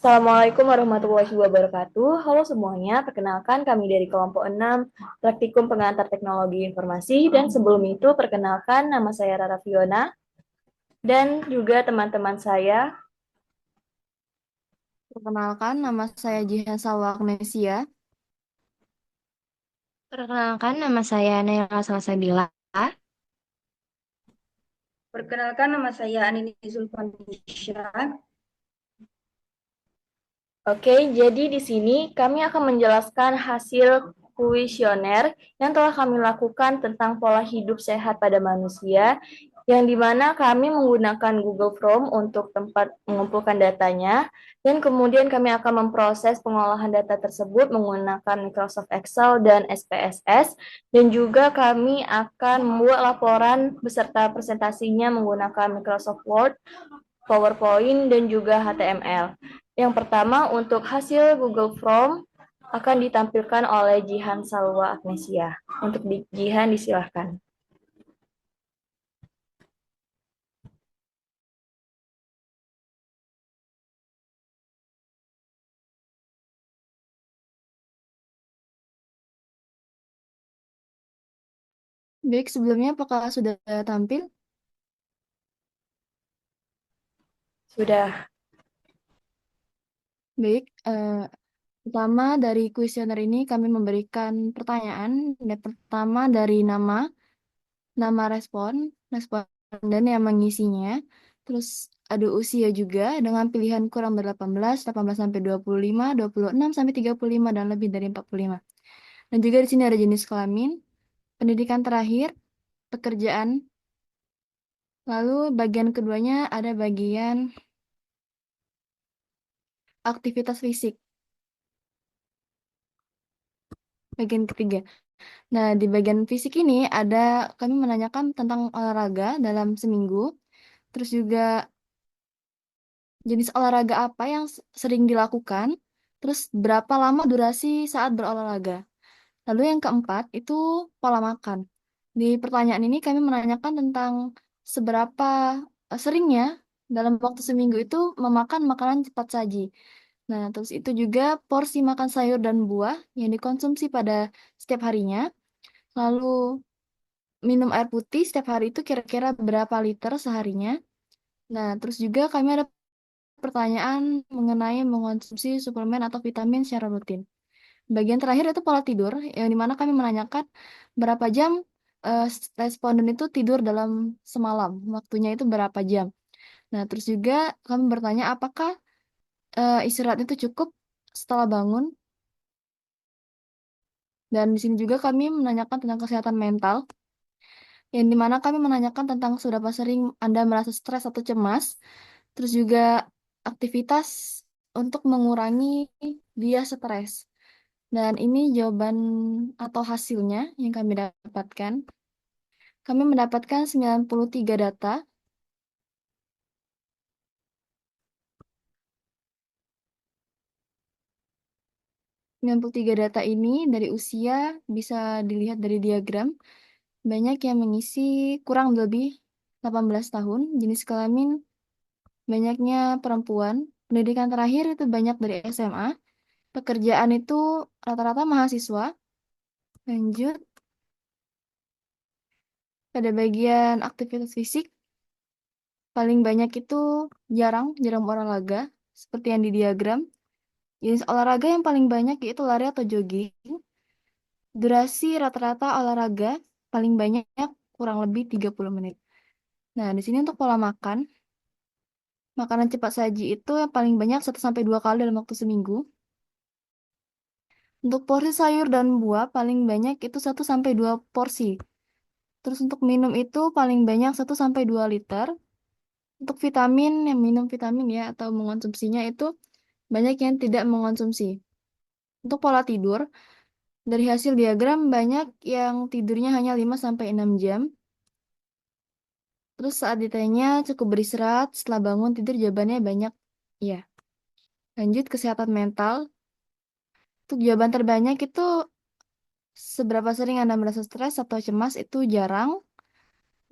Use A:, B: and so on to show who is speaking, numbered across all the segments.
A: Assalamualaikum warahmatullahi wabarakatuh. Halo semuanya, perkenalkan kami dari kelompok 6 Praktikum Pengantar Teknologi Informasi, dan sebelum itu perkenalkan nama saya Rara Fiona dan juga teman-teman saya.
B: Perkenalkan, nama saya Jihan Salwa Agnesia.
C: Perkenalkan, nama saya Naila Salsabila.
D: Perkenalkan, nama saya Anini Zulfanisha.
A: Oke, jadi di sini kami akan menjelaskan hasil kuesioner yang telah kami lakukan tentang pola hidup sehat pada manusia, yang dimana kami menggunakan Google Form untuk tempat mengumpulkan datanya, dan kemudian kami akan memproses pengolahan data tersebut menggunakan Microsoft Excel dan SPSS, dan juga kami akan membuat laporan beserta presentasinya menggunakan Microsoft Word, PowerPoint, dan juga HTML. Yang pertama, untuk hasil Google Form akan ditampilkan oleh Jihan Salwa Agnesia. Untuk Jihan, disilahkan.
B: Baik, sebelumnya apakah sudah tampil?
A: Sudah.
B: Baik, pertama dari kuesioner ini kami memberikan pertanyaan. Dan pertama dari nama responden yang mengisinya. Terus ada usia juga dengan pilihan kurang dari 18 sampai 25, 26 sampai 35 dan lebih dari 45. Dan juga di sini ada jenis kelamin, pendidikan terakhir, pekerjaan. Lalu bagian keduanya ada bagian aktivitas fisik. Bagian ketiga. Nah, di bagian fisik ini kami menanyakan tentang olahraga dalam seminggu. Terus juga jenis olahraga apa yang sering dilakukan. Terus berapa lama durasi saat berolahraga. Lalu yang keempat itu pola makan. Di pertanyaan ini kami menanyakan tentang seberapa seringnya dalam waktu seminggu itu memakan makanan cepat saji. Nah, terus itu juga porsi makan sayur dan buah yang dikonsumsi pada setiap harinya. Lalu minum air putih setiap hari itu kira-kira berapa liter seharinya. Nah, terus juga kami ada pertanyaan mengenai mengonsumsi suplemen atau vitamin secara rutin. Bagian terakhir itu pola tidur, yang dimana kami menanyakan berapa jam eh, responden itu tidur dalam semalam. Waktunya itu berapa jam. Nah, terus juga kami bertanya apakah istirahat itu cukup setelah bangun. Dan di sini juga kami menanyakan tentang kesehatan mental, yang dimana kami menanyakan tentang seberapa sering Anda merasa stres atau cemas, terus juga aktivitas untuk mengurangi bias stres. Dan ini jawaban atau hasilnya yang kami dapatkan. Kami mendapatkan 93 data. 93 data ini dari usia bisa dilihat dari diagram. Banyak yang mengisi kurang lebih 18 tahun, jenis kelamin banyaknya perempuan, pendidikan terakhir itu banyak dari SMA, pekerjaan itu rata-rata mahasiswa. Lanjut, pada bagian aktivitas fisik, paling banyak itu jarang olahraga, seperti yang di diagram. Jenis olahraga yang paling banyak yaitu lari atau jogging. Durasi rata-rata olahraga paling banyak kurang lebih 30 menit. Nah, di sini untuk pola makan, makanan cepat saji itu yang paling banyak 1 sampai 2 kali dalam waktu seminggu. Untuk porsi sayur dan buah paling banyak itu 1 sampai 2 porsi. Terus untuk minum itu paling banyak 1 sampai 2 liter. Untuk vitamin, yang minum vitamin ya atau mengonsumsinya itu banyak yang tidak mengonsumsi. Untuk pola tidur, dari hasil diagram banyak yang tidurnya hanya 5 sampai 6 jam. Terus saat ditanya cukup beristirahat setelah bangun tidur jawabannya banyak ya. Lanjut kesehatan mental. Untuk jawaban terbanyak itu seberapa sering Anda merasa stres atau cemas itu jarang.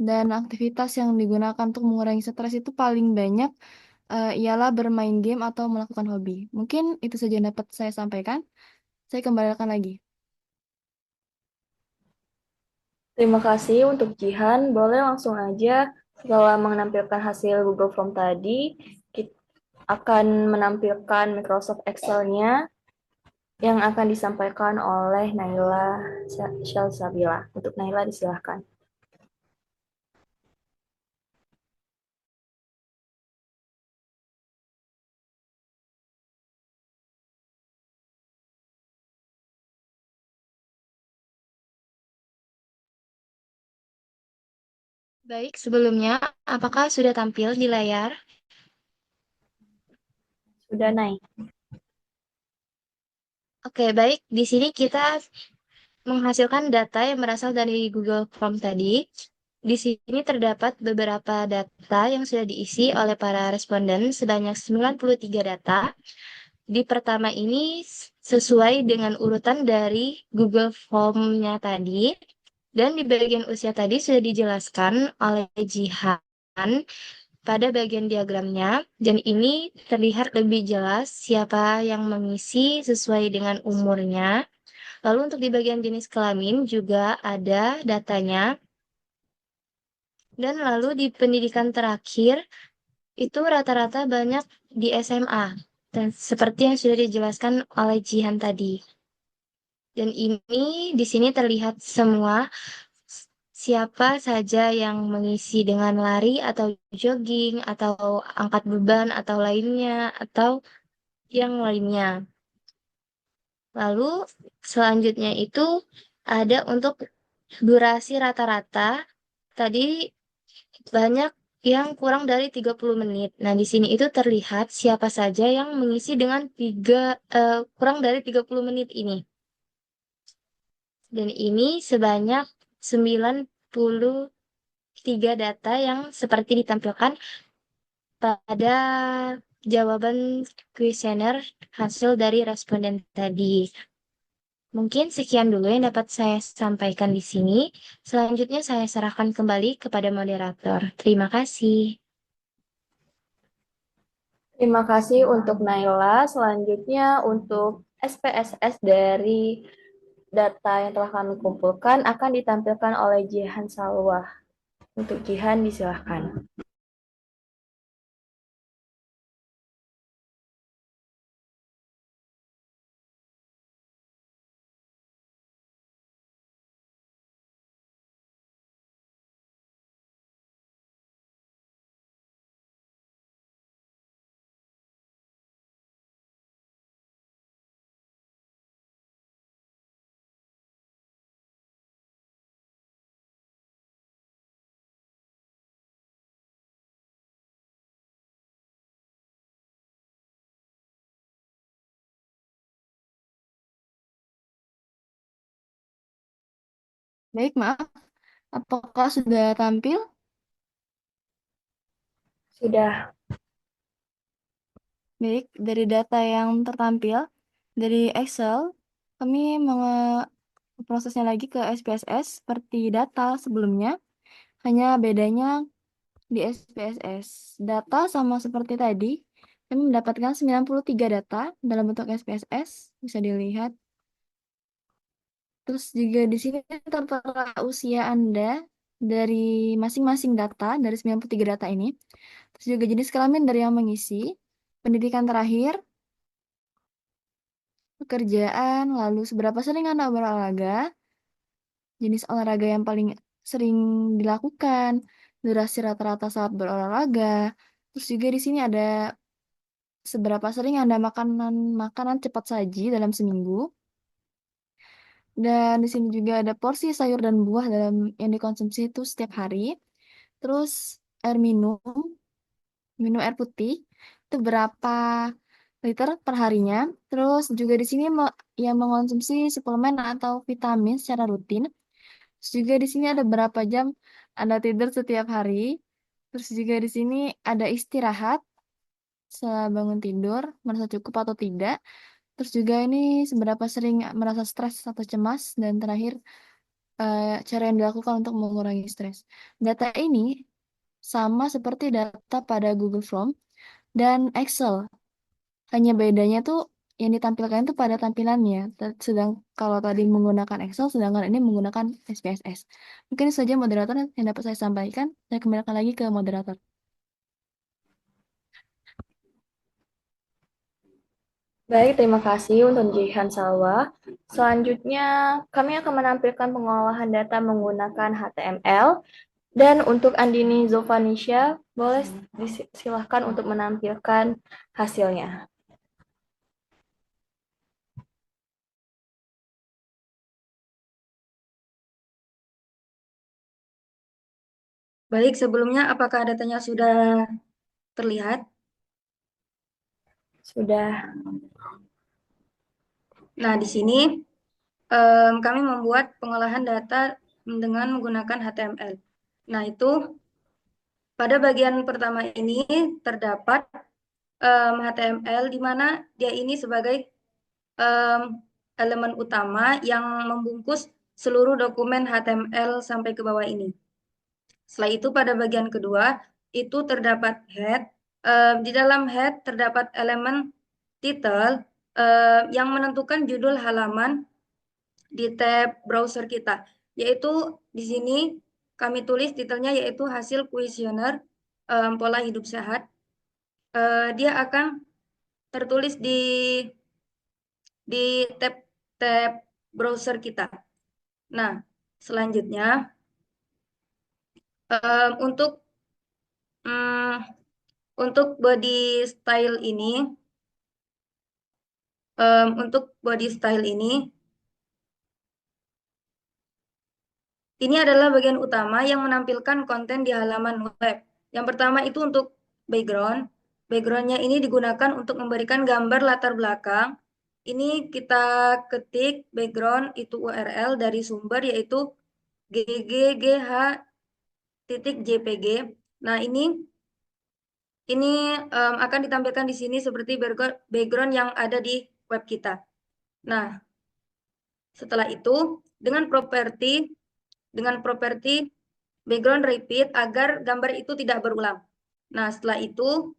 B: Dan aktivitas yang digunakan untuk mengurangi stres itu paling banyak ialah bermain game atau melakukan hobi. Mungkin itu saja yang dapat saya sampaikan. Saya kembalikan lagi.
A: Terima kasih untuk Jihan. Boleh langsung aja setelah menampilkan hasil Google Form tadi, kita akan menampilkan Microsoft Excel-nya yang akan disampaikan oleh Naila Syalsabila. Untuk Naila disilahkan.
C: Baik, sebelumnya, apakah sudah tampil di layar?
A: Sudah naik.
C: Oke, baik. Di sini kita menghasilkan data yang berasal dari Google Form tadi. Di sini terdapat beberapa data yang sudah diisi oleh para responden sebanyak 93 data. Di pertama ini sesuai dengan urutan dari Google Form-nya tadi. Dan di bagian usia tadi sudah dijelaskan oleh Jihan pada bagian diagramnya. Dan ini terlihat lebih jelas siapa yang mengisi sesuai dengan umurnya. Lalu untuk di bagian jenis kelamin juga ada datanya. Dan lalu di pendidikan terakhir itu rata-rata banyak di SMA. Dan seperti yang sudah dijelaskan oleh Jihan tadi. Dan ini di sini terlihat semua siapa saja yang mengisi dengan lari atau jogging atau angkat beban atau lainnya atau yang lainnya. Lalu selanjutnya itu ada untuk durasi rata-rata. Tadi banyak yang kurang dari 30 menit. Nah, di sini itu terlihat siapa saja yang mengisi dengan kurang dari 30 menit ini. Dan ini sebanyak 93 data yang seperti ditampilkan pada jawaban kuesioner hasil dari responden tadi. Mungkin sekian dulu yang dapat saya sampaikan di sini. Selanjutnya saya serahkan kembali kepada moderator. Terima kasih.
A: Terima kasih untuk Naila. Selanjutnya untuk SPSS dari data yang telah kami kumpulkan akan ditampilkan oleh Jihan Salwah. Untuk Jihan disilahkan.
B: Baik, maaf. Apakah sudah tampil?
A: Sudah.
B: Baik, dari data yang tertampil dari Excel, kami prosesnya lagi ke SPSS seperti data sebelumnya, hanya bedanya di SPSS. Data sama seperti tadi, kami mendapatkan 93 data dalam bentuk SPSS, bisa dilihat. Terus juga di sini tertera usia Anda dari masing-masing data, dari 93 data ini. Terus juga jenis kelamin dari yang mengisi, pendidikan terakhir, pekerjaan, lalu seberapa sering Anda berolahraga, jenis olahraga yang paling sering dilakukan, durasi rata-rata saat berolahraga. Terus juga di sini ada seberapa sering Anda makanan cepat saji dalam seminggu. Dan di sini juga ada porsi sayur dan buah yang dikonsumsi itu setiap hari. Terus air minum air putih itu berapa liter per harinya. Terus juga di sini yang mengonsumsi suplemen atau vitamin secara rutin. Terus juga di sini ada berapa jam Anda tidur setiap hari. Terus juga di sini ada istirahat setelah bangun tidur, merasa cukup atau tidak. Terus juga ini seberapa sering merasa stres atau cemas. Dan terakhir, cara yang dilakukan untuk mengurangi stres. Data ini sama seperti data pada Google Form, dan Excel. Hanya bedanya tuh yang ditampilkan itu pada tampilannya. Sedang kalau tadi menggunakan Excel, sedangkan ini menggunakan SPSS. Mungkin itu saja moderator yang dapat saya sampaikan. Saya kembalikan lagi ke moderator.
A: Baik, terima kasih untuk Jihan Salwa. Selanjutnya, kami akan menampilkan pengolahan data menggunakan HTML. Dan untuk Andini Zovanisha, boleh silahkan untuk menampilkan hasilnya.
D: Baik, sebelumnya apakah datanya sudah terlihat?
A: Sudah.
D: Nah, di sini kami membuat pengolahan data dengan menggunakan HTML. Nah, itu pada bagian pertama ini terdapat HTML di mana dia ini sebagai elemen utama yang membungkus seluruh dokumen HTML sampai ke bawah ini. Setelah itu pada bagian kedua itu terdapat head. Di dalam head terdapat elemen title yang menentukan judul halaman di tab browser kita. Yaitu di sini kami tulis titelnya yaitu hasil kuesioner pola hidup sehat. Dia akan tertulis di tab browser kita. Nah, selanjutnya untuk untuk body style ini ini adalah bagian utama yang menampilkan konten di halaman web. Yang pertama itu untuk background. Backgroundnya ini digunakan untuk memberikan gambar latar belakang. Ini kita ketik background itu URL dari sumber yaitu gggh.jpg. Nah, ini akan ditampilkan di sini seperti background yang ada di web kita. Nah, setelah itu dengan properti background repeat agar gambar itu tidak berulang. Nah, setelah itu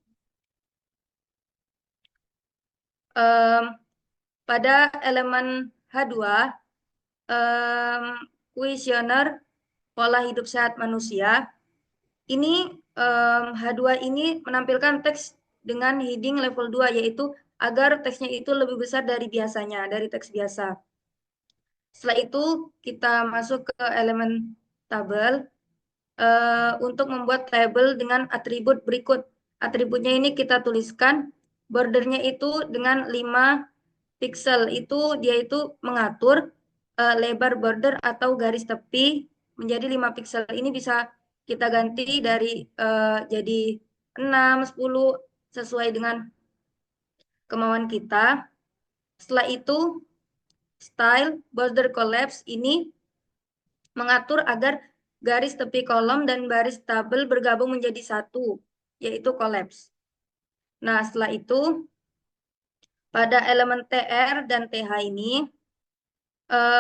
D: pada elemen H2 kuesioner pola hidup sehat manusia ini H2 ini menampilkan teks dengan heading level 2 yaitu agar teksnya itu lebih besar dari biasanya, dari teks biasa. Setelah itu kita masuk ke elemen tabel untuk membuat tabel dengan atribut berikut. Atributnya ini kita tuliskan bordernya itu dengan 5 pixel. Dia itu mengatur lebar border atau garis tepi menjadi 5 pixel. Ini bisa kita ganti dari jadi 6, 10 sesuai dengan kemauan kita. Setelah itu style border collapse ini mengatur agar garis tepi kolom dan baris tabel bergabung menjadi satu, yaitu collapse. Nah, setelah itu pada elemen TR dan TH ini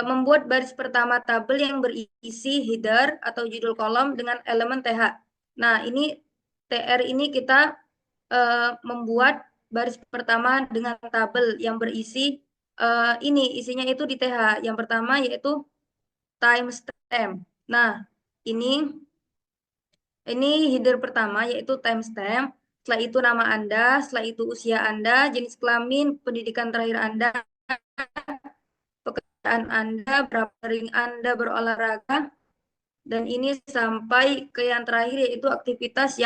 D: membuat baris pertama tabel yang berisi header atau judul kolom dengan elemen TH. Nah, ini TR ini kita membuat baris pertama dengan tabel yang berisi isinya itu di TH. Yang pertama yaitu timestamp. Nah, ini header pertama yaitu timestamp. Setelah itu nama Anda, setelah itu usia Anda, jenis kelamin, pendidikan terakhir Anda, pekerjaan Anda, berapa sering Anda berolahraga, dan ini sampai ke yang terakhir yaitu aktivitas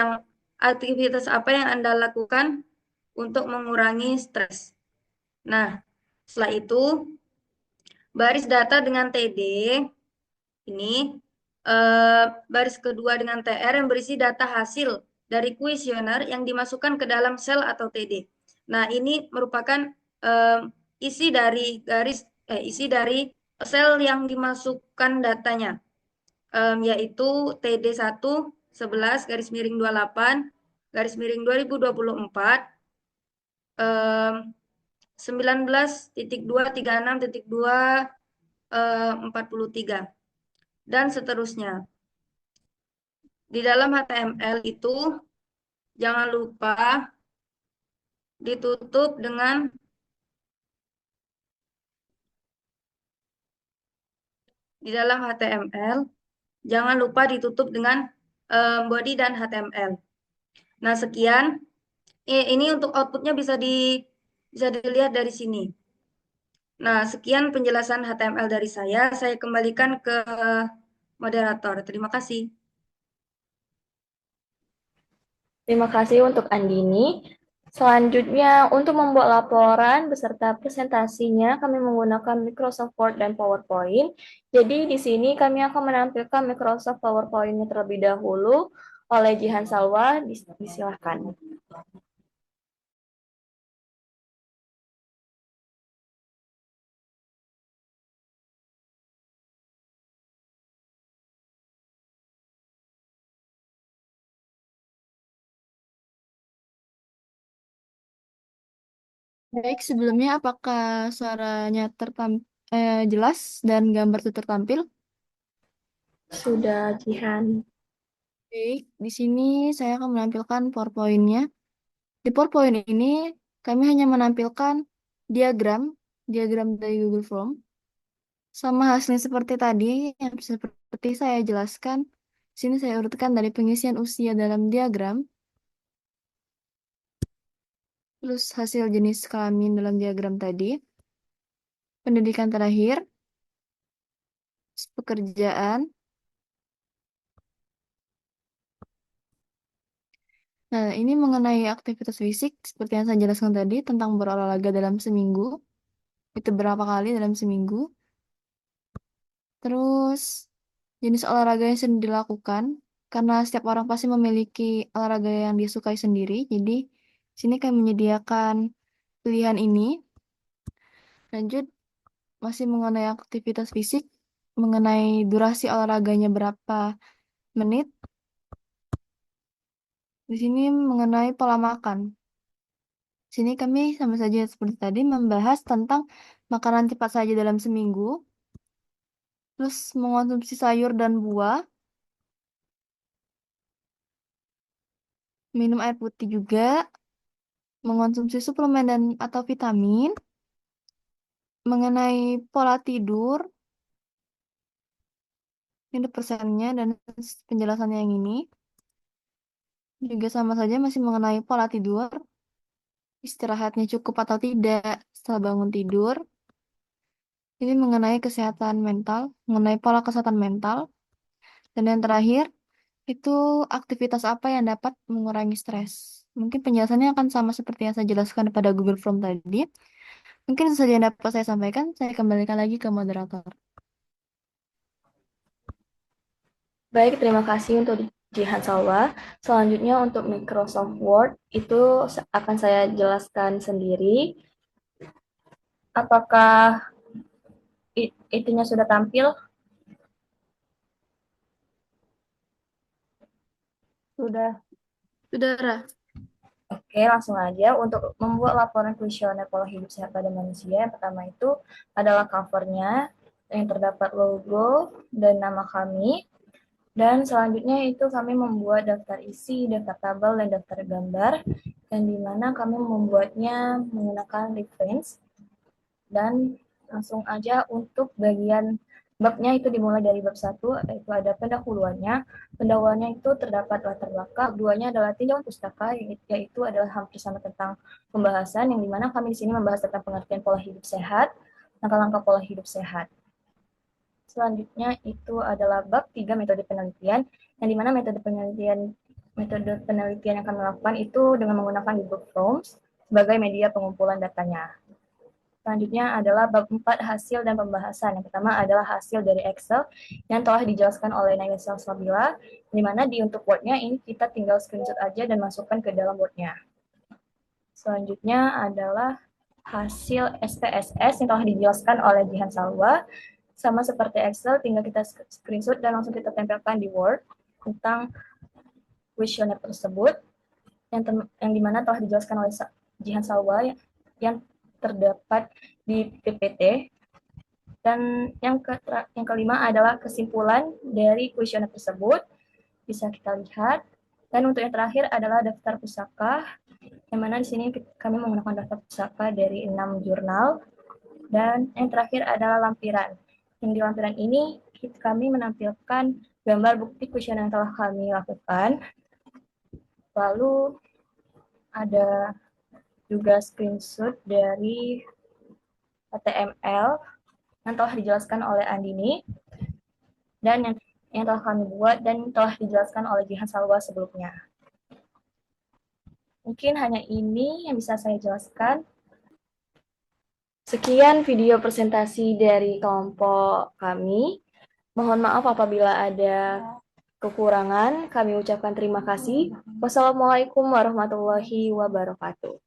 D: apa yang Anda lakukan untuk mengurangi stres. Nah, setelah itu baris data dengan TD ini baris kedua dengan TR yang berisi data hasil dari kuesioner yang dimasukkan ke dalam sel atau TD. Nah, ini merupakan isi dari sel yang dimasukkan datanya, yaitu TD1 11 garis miring 28 garis miring 2024 19.236.2 dan seterusnya. Di dalam HTML itu jangan lupa ditutup dengan di dalam HTML. Jangan lupa ditutup dengan body dan HTML. Nah, sekian. Ini untuk outputnya bisa dilihat dari sini. Nah, sekian penjelasan HTML dari saya. Saya kembalikan ke moderator. Terima kasih.
A: Terima kasih untuk Andini. Selanjutnya, untuk membuat laporan beserta presentasinya, kami menggunakan Microsoft Word dan PowerPoint. Jadi, di sini kami akan menampilkan Microsoft PowerPoint-nya terlebih dahulu oleh Jihan Salwa. Disilakan.
B: Baik, sebelumnya apakah suaranya jelas dan gambar itu tertampil?
A: Sudah, Jihan.
B: Baik, di sini saya akan menampilkan PowerPoint-nya. Di PowerPoint ini kami hanya menampilkan diagram, diagram dari Google Form, sama hasilnya seperti tadi, yang seperti saya jelaskan. Di sini saya urutkan dari pengisian usia dalam diagram, terus hasil jenis kelamin dalam diagram tadi, pendidikan terakhir, pekerjaan. Nah, ini mengenai aktivitas fisik, seperti yang saya jelaskan tadi, tentang berolahraga dalam seminggu. Itu berapa kali dalam seminggu. Terus, jenis olahraga yang sering dilakukan, karena setiap orang pasti memiliki olahraga yang disukai sendiri. Jadi, sini kami menyediakan pilihan ini. Lanjut, masih mengenai aktivitas fisik, mengenai durasi olahraganya berapa menit. Di sini mengenai pola makan. Sini kami sama saja seperti tadi membahas tentang makanan cepat saja dalam seminggu, terus mengonsumsi sayur dan buah, minum air putih juga, mengonsumsi suplemen dan atau vitamin, mengenai pola tidur, ini persennya dan penjelasannya yang ini. Juga sama saja masih mengenai pola tidur, istirahatnya cukup atau tidak setelah bangun tidur. Ini mengenai kesehatan mental, mengenai pola kesehatan mental. Dan yang terakhir, itu aktivitas apa yang dapat mengurangi stres. Mungkin penjelasannya akan sama seperti yang saya jelaskan pada Google Form tadi. Mungkin itu saja yang dapat saya sampaikan. Saya kembalikan lagi ke moderator.
A: Baik, terima kasih untuk Jihan Salwa. Selanjutnya untuk Microsoft Word, itu akan saya jelaskan sendiri. Apakah itunya sudah tampil? Sudah.
B: Saudara,
A: Oke, langsung aja. Untuk membuat laporan kuesioner pola hidup sehat pada manusia, yang pertama itu adalah covernya, yang terdapat logo dan nama kami. Dan selanjutnya itu kami membuat daftar isi, daftar tabel, dan daftar gambar, yang dimana kami membuatnya menggunakan reference. Dan langsung aja untuk bagian babnya itu dimulai dari bab 1, yaitu ada pendahuluannya. Pendahuluannya itu terdapat latar belakang, keduanya adalah tinjauan pustaka, yaitu adalah hampir sama tentang pembahasan, yang dimana kami di sini membahas tentang pengertian pola hidup sehat, langkah-langkah pola hidup sehat. Selanjutnya itu adalah bab 3 metode penelitian, yang dimana metode penelitian yang kami lakukan itu dengan menggunakan Google Forms sebagai media pengumpulan datanya. Selanjutnya adalah bab 4 hasil dan pembahasan. Yang pertama adalah hasil dari Excel yang telah dijelaskan oleh Naya Salsabila, di mana di untuk Word-nya ini kita tinggal screenshot aja dan masukkan ke dalam Word-nya. Selanjutnya adalah hasil SPSS yang telah dijelaskan oleh Jihan Salwa. Sama seperti Excel, tinggal kita screenshot dan langsung kita tempelkan di Word tentang kuesioner tersebut, yang dimana telah dijelaskan oleh Jihan Salwa yang terdapat di PPT. Dan yang kelima adalah kesimpulan dari kuesioner tersebut. Bisa kita lihat Dan untuk yang terakhir adalah daftar pusaka, yang mana di sini kami menggunakan daftar pusaka dari 6 jurnal. Dan yang terakhir adalah lampiran. Yang di lampiran ini kami menampilkan gambar bukti kuesioner yang telah kami lakukan. Lalu ada juga screenshot dari HTML yang telah dijelaskan oleh Andini dan yang telah kami buat dan telah dijelaskan oleh Jihan Salwa sebelumnya. Mungkin hanya ini yang bisa saya jelaskan. Sekian video presentasi dari kelompok kami. Mohon maaf apabila ada kekurangan. Kami ucapkan terima kasih. Wassalamualaikum warahmatullahi wabarakatuh.